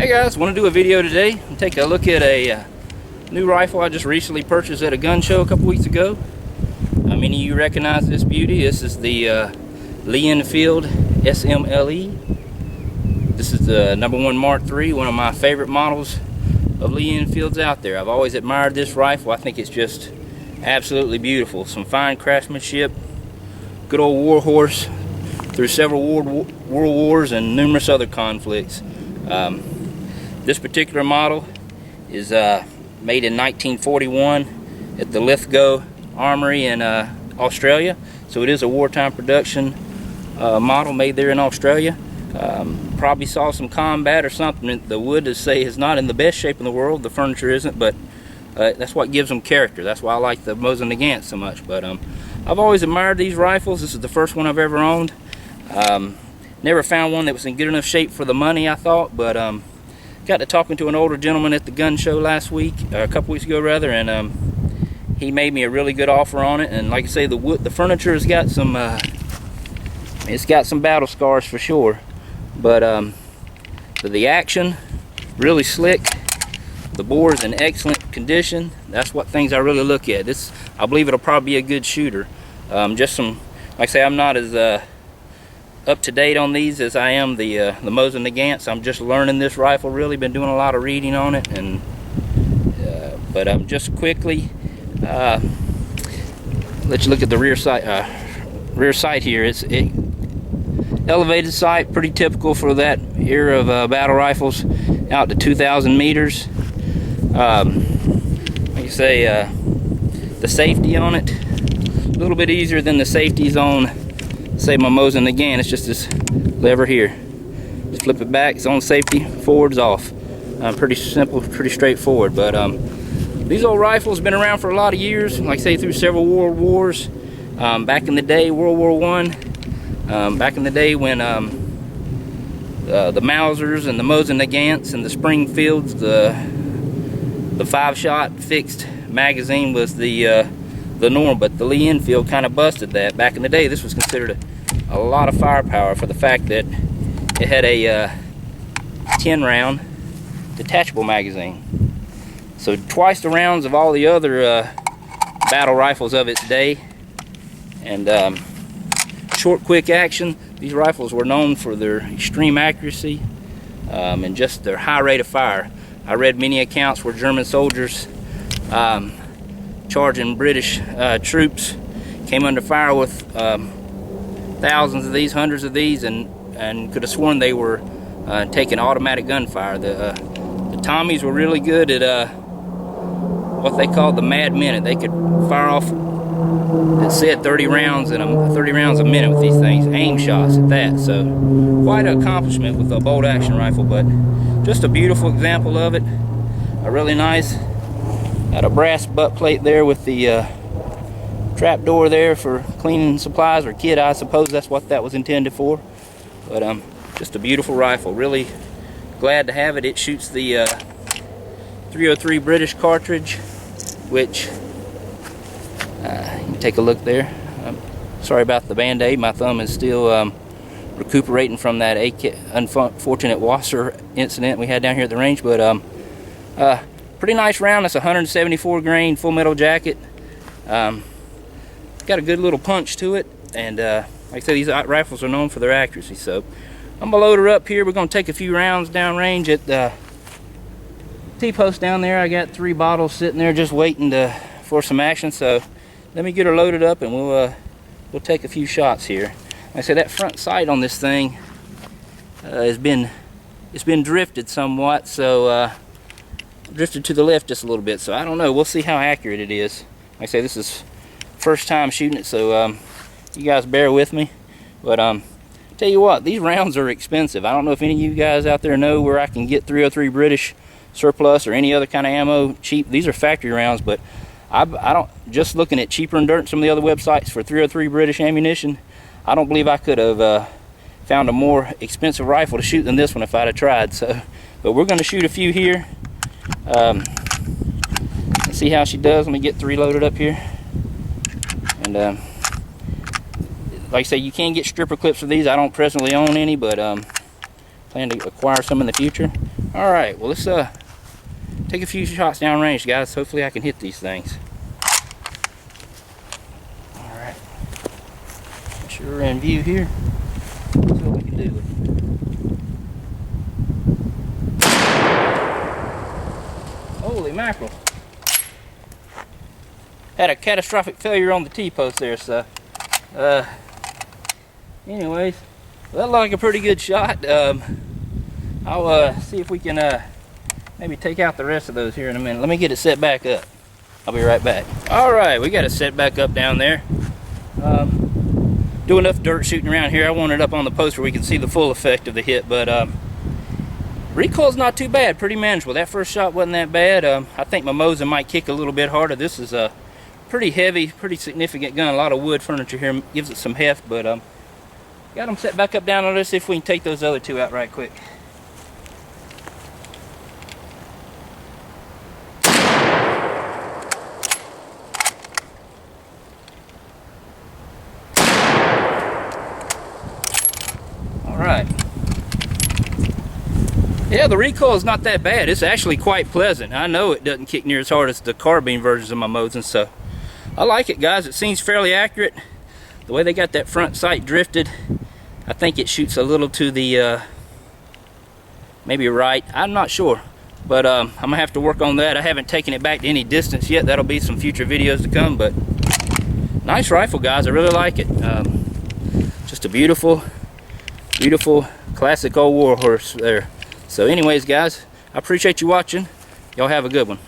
Hey guys, want to do a video today and take a look at a new rifle I just recently purchased at a gun show a couple weeks ago. Many of you recognize this beauty. This is the Lee Enfield Smelly. This is the #1 Mark III, one of my favorite models of Lee Enfields out there. I've always admired this rifle. I think it's just absolutely beautiful. Some fine craftsmanship, good old war horse through several world wars and numerous other conflicts. This particular model is made in 1941 at the Lithgow Armory in Australia, so it is a wartime production model made there in Australia. Probably saw some combat or something. The wood, to say, is not in the best shape in the world. The furniture isn't, but that's what gives them character. That's why I like the Mosin-Nagant so much. But I've always admired these rifles. This is the first one I've ever owned. Never found one that was in good enough shape for the money, I thought, but got to talking to an older gentleman at the gun show last week, a couple weeks ago rather, and he made me a really good offer on it. And like I say, the furniture has got some it's got some battle scars for sure, but the action really slick. The bore is in excellent condition. That's what things I really look at. This, I believe it'll probably be a good shooter. Just some, like I say, I'm not as up to date on these as I am the Mosin-Nagants. I'm just learning this rifle. Really been doing a lot of reading on it, and but just quickly let you look at the rear sight here. It's elevated sight, pretty typical for that era of battle rifles, out to 2,000 meters. Like you say, the safety on it a little bit easier than the safeties on, say, my Mosin-Nagant. It's just this lever here. Just flip it back, it's on safety, forward's off. Pretty simple, pretty straightforward. But these old rifles been around for a lot of years, like I say, through several world wars. Back in the day, World War I, back in the day when the Mausers and the Mosin-Nagants and the Springfields, the 5-shot fixed magazine was the norm, but the Lee Enfield kind of busted that. Back in the day, this was considered a lot of firepower for the fact that it had a 10-round detachable magazine. So twice the rounds of all the other battle rifles of its day. And short, quick action. These rifles were known for their extreme accuracy and just their high rate of fire. I read many accounts where German soldiers charging British troops came under fire with thousands of these, hundreds of these, and could have sworn they were taking automatic gunfire. The Tommies were really good at what they called the Mad Minute. They could fire off, it said 30 rounds a minute with these things, aim shots at that. So quite an accomplishment with a bolt action rifle, but just a beautiful example of it. A really nice, got a brass butt plate there with the trap door there for cleaning supplies, or kit, I suppose that's what that was intended for. But just a beautiful rifle. Really glad to have it. It shoots the 303 British cartridge, which you can take a look there. Sorry about the band-aid. My thumb is still recuperating from that unfortunate wasser incident we had down here at the range. But pretty nice round. It's 174 grain full metal jacket. Got a good little punch to it, and like I said, these rifles are known for their accuracy. So I'm gonna load her up here. We're gonna take a few rounds down range at the T-post down there. I got 3 bottles sitting there just waiting for some action. So let me get her loaded up, and we'll take a few shots here. Like I said, that front sight on this thing it's been drifted somewhat, so drifted to the left just a little bit. So I don't know. We'll see how accurate it is. Like I say, this is first time shooting it, so you guys bear with me. But tell you what, these rounds are expensive. I don't know if any of you guys out there know where I can get 303 British surplus or any other kind of ammo cheap. These are factory rounds, but I don't, just looking at Cheaper and Dirt and some of the other websites for 303 British ammunition, I don't believe I could have found a more expensive rifle to shoot than this one if I'd have tried. So, but we're going to shoot a few here. Let's see how she does. Let me get 3 loaded up here. And like I say, you can get stripper clips for these. I don't presently own any, but plan to acquire some in the future. All right, well, let's take a few shots downrange, guys. Hopefully I can hit these things. All right, make sure we're in view here. Let's see what we can do with it. Holy mackerel. Had a catastrophic failure on the T-post there, so anyways, that looked like a pretty good shot. I'll see if we can maybe take out the rest of those here in a minute. Let me get it set back up. I'll be right back. All right, we got it set back up down there. Do enough dirt shooting around here. I want it up on the post where we can see the full effect of the hit, but recoil's not too bad, pretty manageable. That first shot wasn't that bad. I think my Mosin might kick a little bit harder. This is a pretty heavy, pretty significant gun. A lot of wood furniture here gives it some heft, but got them set back up down on this. See if we can take those other two out right quick. Alright. Yeah, the recoil is not that bad. It's actually quite pleasant. I know it doesn't kick near as hard as the carbine versions of my Mosin, so I like it, guys. It seems fairly accurate. The way they got that front sight drifted, I think it shoots a little to the maybe right. I'm not sure, but I'm gonna have to work on that. I haven't taken it back to any distance yet. That'll be some future videos to come, but nice rifle, guys. I really like it. Just a beautiful classic old war horse there. So anyways, guys, I appreciate you watching. Y'all have a good one.